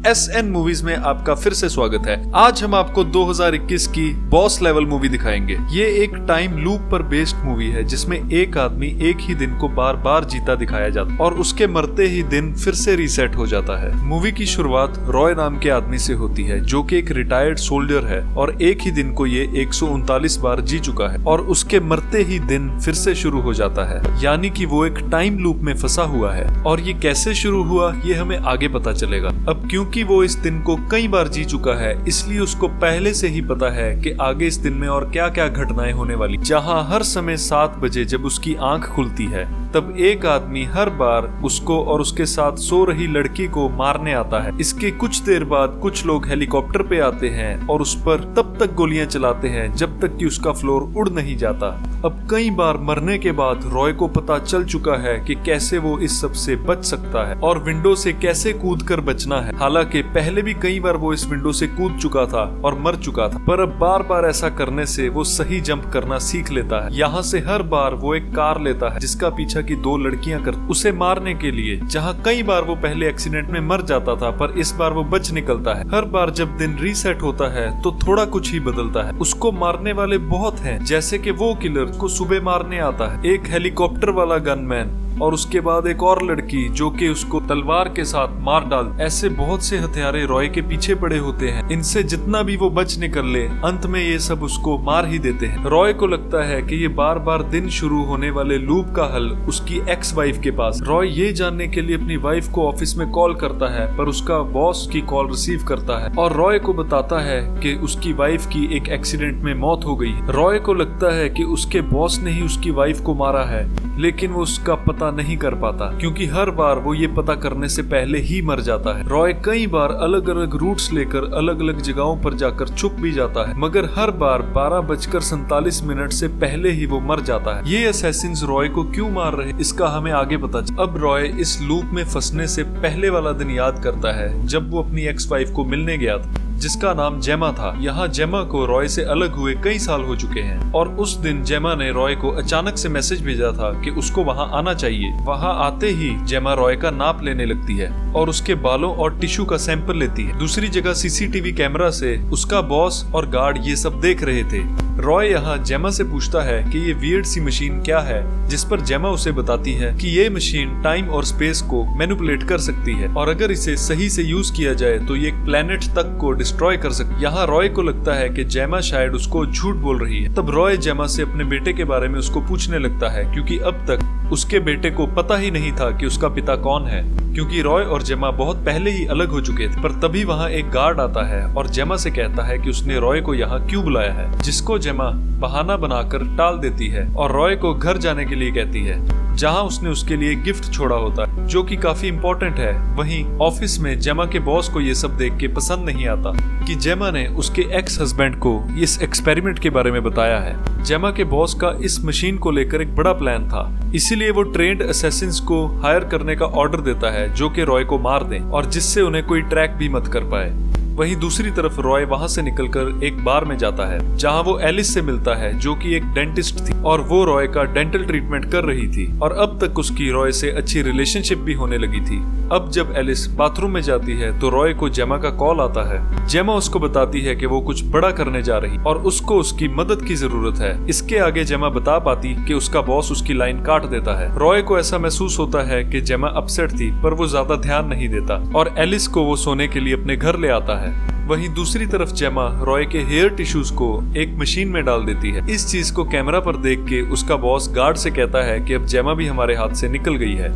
SN movies में आपका फिर से स्वागत है। आज हम आपको 2021 की बॉस लेवल मूवी दिखाएंगे। ये एक टाइम लूप पर बेस्ड मूवी है जिसमें एक आदमी एक ही दिन को बार बार जीता दिखाया जाता है और उसके मरते ही दिन फिर से रीसेट हो जाता है। मूवी की शुरुआत रॉय नाम के आदमी से होती है जो कि एक रिटायर्ड सोल्जर है और एक ही दिन को ये 139 बार जी चुका है और उसके मरते ही दिन फिर से शुरू हो जाता है, यानी कि वो एक टाइम लूप में फंसा हुआ है। और ये कैसे शुरू हुआ ये हमें आगे पता चलेगा। अब क्योंकि वो इस दिन को कई बार जी चुका है इसलिए उसको पहले से ही पता है कि आगे इस दिन में और क्या क्या घटनाएं होने वाली। जहां हर समय 7 बजे जब उसकी आंख खुलती है तब एक आदमी हर बार उसको और उसके साथ सो रही लड़की को मारने आता है। इसके कुछ देर बाद कुछ लोग हेलीकॉप्टर पे आते हैं और उस पर तब तक गोलियां चलाते हैं जब तक कि उसका फ्लोर उड़ नहीं जाता। अब कई बार मरने के बाद रॉय को पता चल चुका है कि कैसे वो इस सब से बच सकता है और विंडो से कैसे कूद कर बचना है। हालांकि पहले भी कई बार वो इस विंडो से कूद चुका था और मर चुका था, पर अब बार बार ऐसा करने से वो सही जंप करना सीख लेता है। यहाँ से हर बार वो एक कार लेता है जिसका पीछा की 2 लड़कियां कर उसे मारने के लिए। जहाँ कई बार वो पहले एक्सीडेंट में मर जाता था पर इस बार वो बच निकलता है। हर बार जब दिन रीसेट होता है तो थोड़ा कुछ ही बदलता है। उसको मारने वाले बहुत हैं, जैसे कि वो किलर को सुबह मारने आता है, एक हेलीकॉप्टर वाला गनमैन और उसके बाद एक और लड़की जो कि उसको तलवार के साथ मार डाल। ऐसे बहुत से हथियारे रॉय के पीछे पड़े होते हैं। इनसे जितना भी वो बच निकल ले अंत में ये सब उसको मार ही देते हैं। रॉय को लगता है कि ये बार बार दिन शुरू होने वाले लूप का हल उसकी एक्स वाइफ के पास। रॉय ये जानने के लिए अपनी वाइफ को ऑफिस में कॉल करता है पर उसका बॉस की कॉल रिसीव करता है और रॉय को बताता है कि उसकी वाइफ की एक एक्सीडेंट में मौत हो गई। रॉय को लगता है कि उसके बॉस ने ही उसकी वाइफ को मारा है, लेकिन वो उसका पता नहीं कर पाता क्योंकि हर बार वो ये पता करने से पहले ही मर जाता है। रॉय कई बार अलग अलग रूट्स लेकर अलग अलग जगहों पर जाकर छुप भी जाता है, मगर हर बार 12:47 से पहले ही वो मर जाता है। ये असैसिन्स रॉय को क्यों मार रहे इसका हमें आगे पता चला। अब रॉय इस लूप में फंसने से पहले वाला दिन याद करता है जब वो अपनी एक्स वाइफ को मिलने गया था जिसका नाम जेमा था। यहाँ जेमा को रॉय से अलग हुए कई साल हो चुके हैं और उस दिन जेमा ने रॉय को अचानक से मैसेज भेजा था कि उसको वहाँ आना चाहिए। वहाँ आते ही जेमा रॉय का नाप लेने लगती है और उसके बालों और टिश्यू का सैंपल लेती है। दूसरी जगह सीसीटीवी कैमरा से उसका बॉस और गार्ड ये सब देख रहे थे। रॉय यहाँ जेमा से पूछता है कि ये वियर्ड सी मशीन क्या है, जिस पर जेमा उसे बताती है कि ये मशीन टाइम और स्पेस को मैनिपुलेट कर सकती है और अगर इसे सही से यूज किया जाए तो ये एक प्लेनेट तक को डिस्ट्रॉय कर सकती। यहाँ रॉय को लगता है कि जेमा शायद उसको झूठ बोल रही है। तब रॉय जेमा से अपने बेटे के बारे में उसको पूछने लगता है क्योंकि अब तक उसके बेटे को पता ही नहीं था कि उसका पिता कौन है, क्योंकि रॉय और जेमा बहुत पहले ही अलग हो चुके थे। पर तभी वहाँ एक गार्ड आता है और जेमा से कहता है कि उसने रॉय को यहाँ क्यों बुलाया है, जिसको जेमा बहाना बनाकर टाल देती है और रॉय को घर जाने के लिए कहती है जहाँ उसने उसके लिए गिफ्ट छोड़ा होता है जो कि काफी इम्पोर्टेंट है। वहीं ऑफिस में जेमा के बॉस को ये सब देख के पसंद नहीं आता कि जेमा ने उसके एक्स हस्बैंड को इस एक्सपेरिमेंट के बारे में बताया है। जेमा के बॉस का इस मशीन को लेकर एक बड़ा प्लान था, इसीलिए वो ट्रेंड असैसिन्स को हायर करने का ऑर्डर देता है जो कि रॉय को मार दें और जिससे उन्हें कोई ट्रैक भी मत कर पाए। वहीं दूसरी तरफ रॉय वहां से निकलकर एक बार में जाता है जहां वो एलिस से मिलता है जो कि एक डेंटिस्ट थी और वो रॉय का डेंटल ट्रीटमेंट कर रही थी और अब तक उसकी रॉय से अच्छी रिलेशनशिप भी होने लगी थी। अब जब एलिस बाथरूम में जाती है तो रॉय को जेमा का कॉल आता है। जेमा उसको बताती है कि वो कुछ बड़ा करने जा रही और उसको उसकी मदद की जरूरत है। इसके आगे जेमा बता पाती कि उसका बॉस उसकी लाइन काट देता है। रॉय को ऐसा महसूस होता है कि जेमा अपसेट थी पर वो ज्यादा ध्यान नहीं देता और एलिस को वो सोने के लिए अपने घर ले आता है। वहीं दूसरी तरफ जेमा रॉय के हेयर टिश्यूज को एक मशीन में डाल देती है। इस चीज को कैमरा पर देख के उसका बॉस गार्ड से कहता है कि अब जेमा भी हमारे हाथ से निकल गई है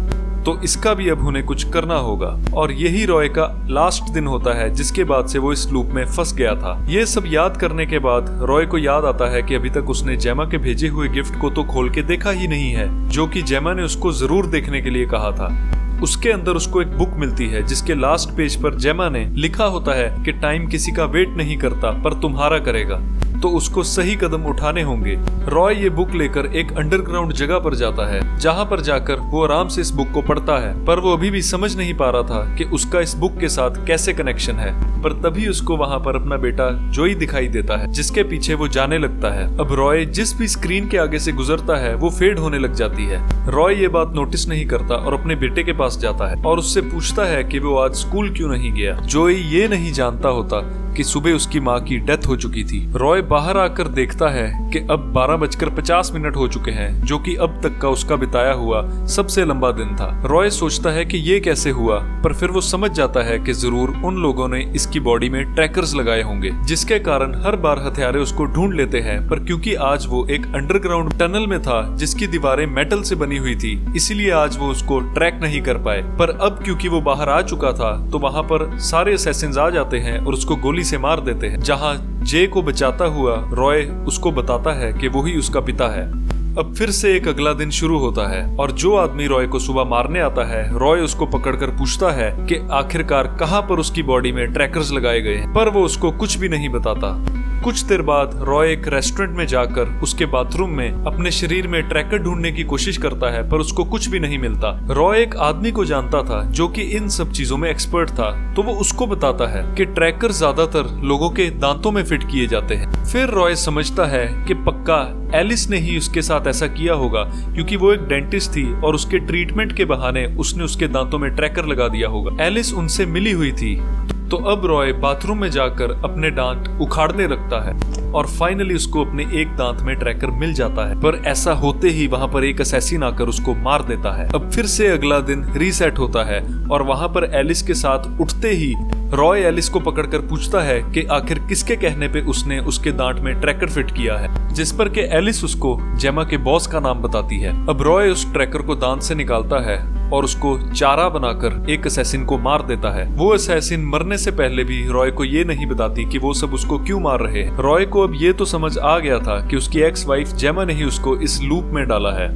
तो इसका भी अब उन्हें कुछ करना होगा। और यही रॉय का लास्ट दिन होता है जिसके बाद से वो इस लूप में फंस गया था। ये सब याद करने के बाद रॉय को याद आता है कि अभी तक उसने जेमा के भेजे हुए गिफ्ट को तो खोल के देखा ही नहीं है जो कि जेमा ने उसको जरूर देखने के लिए कहा था। उसके अंदर उसको एक बुक मिलती है जिसके लास्ट पेज पर जेमा ने लिखा होता है कि टाइम किसी का वेट नहीं करता पर तुम्हारा करेगा। तो उसको सही कदम उठाने होंगे। रॉय ये बुक लेकर एक अंडरग्राउंड जगह पर जाता है, जहाँ पर जाकर वो आराम से इस बुक को पढ़ता है, पर वो अभी भी समझ नहीं पा रहा था कि उसका इस बुक के साथ कैसे कनेक्शन है। पर तभी उसको वहाँ पर अपना बेटा जोई दिखाई देता है, जिसके पीछे वो जाने लगता है। अब रॉय जिस भी स्क्रीन के आगे से गुजरता है वो फेड होने लग जाती है। रॉय ये बात नोटिस नहीं करता और अपने बेटे के पास जाता है और उससे पूछता है कि वो आज स्कूल क्यों नहीं गया। जोई ये नहीं जानता होता कि सुबह उसकी माँ की डेथ हो चुकी थी। रॉय बाहर आकर देखता है कि अब 12:50 हो चुके हैं, जो कि अब तक का उसका बिताया हुआ सबसे लंबा दिन था। रॉय सोचता है कि ये कैसे हुआ, पर फिर वो समझ जाता है कि जरूर उन लोगों ने इसकी बॉडी में ट्रैकर्स लगाए होंगे, जिसके कारण हर बार हथियारे उसको ढूंढ लेते हैं। पर क्योंकि आज वो एक अंडरग्राउंड टनल में था जिसकी दीवारें मेटल से बनी हुई थी, इसीलिए आज वो उसको ट्रैक नहीं कर पाए। पर अब क्योंकि वो बाहर आ चुका था तो वहाँ पर सारे असैसिन्स आ जाते हैं और उसको गोली से मार देते हैं। जहाँ जे को बचाता हुआ रॉय उसको बताता है कि वो ही उसका पिता है। अब फिर से एक अगला दिन शुरू होता है और जो आदमी रॉय को सुबह मारने आता है, रॉय उसको पकड़कर पूछता है कि आखिरकार कहाँ पर उसकी बॉडी में ट्रैकर्स लगाए गए हैं, पर वो उसको कुछ भी नहीं बताता। कुछ देर बाद रॉय एक रेस्टोरेंट में जाकर उसके बाथरूम में अपने शरीर में ट्रैकर ढूंढने की कोशिश करता है, पर उसको कुछ भी नहीं मिलता। रॉय एक आदमी को जानता था जो कि इन सब चीजों में एक्सपर्ट था, तो वो उसको बताता है कि ट्रैकर ज्यादातर लोगों के दांतों में फिट किए जाते हैं। फिर रॉय समझता है कि पक्का एलिस ने ही उसके साथ ऐसा किया होगा, क्योंकि वो एक डेंटिस्ट थी और उसके ट्रीटमेंट के बहाने उसने उसके दांतों में ट्रैकर लगा दिया होगा। एलिस उनसे मिली हुई थी। तो अब रॉय बाथरूम में जाकर अपने दांत उखाड़ने लगता है और फाइनली उसको अपने एक दांत में ट्रैकर मिल जाता है। पर ऐसा होते ही वहाँ पर एक असैसिन आकर उसको मार देता है। अब फिर से अगला दिन रीसेट होता है और वहाँ पर एलिस के साथ उठते ही रॉय एलिस को पकड़कर पूछता है कि आखिर किसके कहने पे उसने उसके दांत में ट्रैकर फिट किया है, जिस पर के एलिस उसको जेमा के बॉस का नाम बताती है। अब रॉय उस ट्रैकर को दांत से निकालता है और उसको चारा बनाकर एक असैसिन को मार देता है। वो असैसिन मरने से पहले भी रॉय को ये नहीं बताती कि वो सब उसको क्यों मार रहे हैं। रॉय को अब ये तो समझ आ गया था कि उसकी एक्स वाइफ जेमा ने ही उसको इस लूप में डाला है,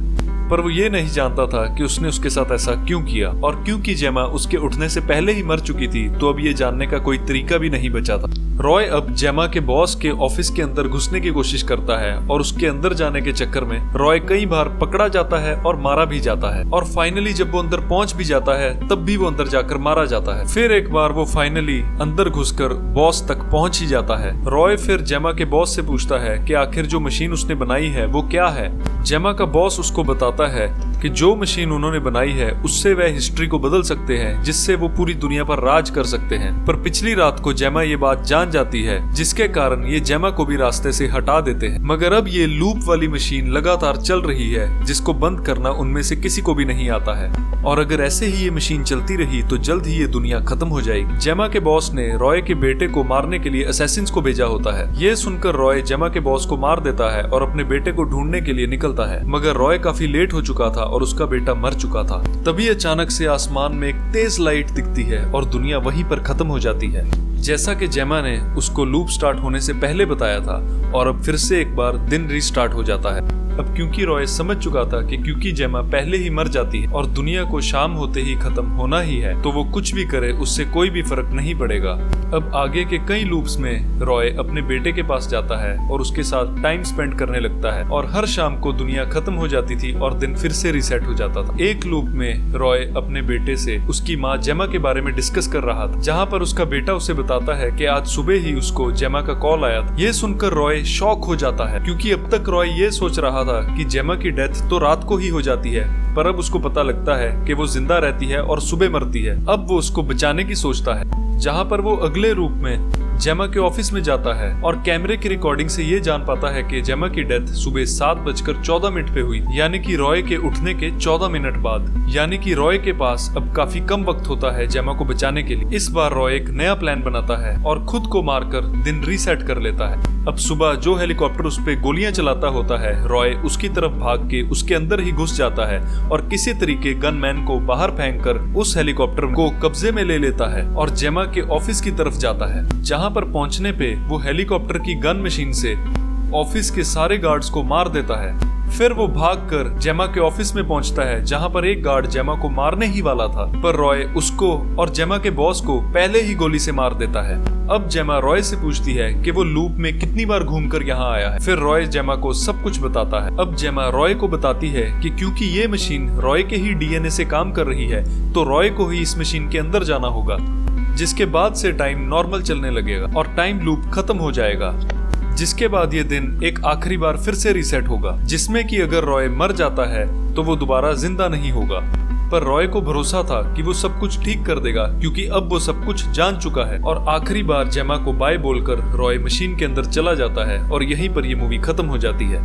पर वो ये नहीं जानता था कि उसने उसके साथ ऐसा क्यों किया। और क्योंकि जेमा उसके उठने से पहले ही मर चुकी थी, तो अब ये जानने का कोई तरीका भी नहीं बचा था। रॉय अब जेमा के बॉस के ऑफिस के अंदर घुसने की कोशिश करता है और उसके अंदर जाने के चक्कर में रॉय कई बार पकड़ा जाता है और मारा भी जाता है। और फाइनली जब वो अंदर पहुंच भी जाता है, तब भी वो अंदर जाकर मारा जाता है। फिर एक बार वो फाइनली अंदर घुसकर बॉस तक पहुंच ही जाता है। रॉय फिर जेमा के बॉस से पूछता है कि आखिर जो मशीन उसने बनाई है वो क्या है। जेमा का बॉस उसको बताता है कि जो मशीन उन्होंने बनाई है उससे वह हिस्ट्री को बदल सकते हैं, जिससे वो पूरी दुनिया पर राज कर सकते हैं। पर पिछली रात को जेमा ये बात जान जाती है, जिसके कारण ये जेमा को भी रास्ते से हटा देते हैं। मगर अब ये लूप वाली मशीन लगातार चल रही है, जिसको बंद करना उनमें से किसी को भी नहीं आता है। और अगर ऐसे ही ये मशीन चलती रही तो जल्द ही ये दुनिया खत्म हो जाएगी। जेमा के बॉस ने रॉय के बेटे को मारने के लिए असैसिन्स को भेजा होता है। ये सुनकर रॉय जेमा के बॉस को मार देता है और अपने बेटे को ढूंढने के लिए निकलता है, मगर रॉय काफी लेट हो चुका था और उसका बेटा मर चुका था। तभी अचानक से आसमान में एक तेज लाइट दिखती है और दुनिया वहीं पर खत्म हो जाती है, जैसा कि जेमा ने उसको लूप स्टार्ट होने से पहले बताया था। और अब फिर से एक बार दिन रीस्टार्ट हो जाता है। अब क्योंकि रॉय समझ चुका था कि क्योंकि जेमा पहले ही मर जाती है और दुनिया को शाम होते ही खत्म होना ही है, तो वो कुछ भी करे उससे कोई भी फर्क नहीं पड़ेगा। अब आगे के कई लूप्स में रॉय अपने बेटे के पास जाता है और उसके साथ टाइम स्पेंड करने लगता है और हर शाम को दुनिया खत्म हो जाती थी और दिन फिर से रीसेट हो जाता था। एक लूप में रॉय अपने बेटे से उसकी माँ जेमा के बारे में डिस्कस कर रहा था, जहाँ पर उसका बेटा उसे बताता है कि आज सुबह ही उसको जेमा का कॉल आया था। ये सुनकर रॉय शॉक हो जाता है, क्योंकि अब तक रॉय ये सोच रहा था कि जेमा की डेथ तो रात को ही हो जाती है, पर अब उसको पता लगता है कि वो जिंदा रहती है और सुबह मरती है। अब वो उसको बचाने की सोचता है, जहाँ पर वो अगले रूप में जेमा के ऑफिस में जाता है और कैमरे की रिकॉर्डिंग से ये जान पाता है कि जेमा की डेथ सुबह 7:14 पे हुई, यानी कि रॉय के उठने के 14 मिनट बाद। यानी कि रॉय के पास अब काफी कम वक्त होता है जेमा को बचाने के लिए। इस बार रॉय एक नया प्लान बनाता है और खुद को मारकर दिन रीसेट कर लेता है। अब सुबह जो हेलीकॉप्टर उस पे गोलियां चलाता होता है, रॉय उसकी तरफ भाग के उसके अंदर ही घुस जाता है और किसी तरीके गनमैन को बाहर फेंककर उस हेलीकॉप्टर को कब्जे में ले लेता है और जेमा के ऑफिस की तरफ जाता है। जहाँ पर पहुंचने पे वो हेलीकॉप्टर की गन मशीन से ऑफिस के सारे गार्ड्स को मार देता है। फिर वो भागकर जेमा के ऑफिस में पहुंचता है, जहां पर एक गार्ड जेमा को मारने ही वाला था, पर रॉय उसको और जेमा के बॉस को पहले ही गोली से मार देता है। अब जेमा रॉय से पूछती है कि वो लूप में कितनी बार घूमकर यहाँ आया है। फिर रॉय जेमा को सब कुछ बताता है। अब जेमा रॉय को बताती है कि क्योंकि ये मशीन रॉय के ही डीएनए से काम कर रही है, तो रॉय को ही इस मशीन के अंदर जाना होगा, जिसके बाद से टाइम नॉर्मल चलने लगेगा और टाइम लूप खत्म हो जाएगा। जिसके बाद ये दिन एक आखिरी बार फिर से रीसेट होगा, जिसमें कि अगर रॉय मर जाता है तो वो दोबारा जिंदा नहीं होगा। पर रॉय को भरोसा था कि वो सब कुछ ठीक कर देगा, क्योंकि अब वो सब कुछ जान चुका है। और आखिरी बार जेमा को बाय बोलकर रॉय मशीन के अंदर चला जाता है और यहीं पर ये मूवी खत्म हो जाती है।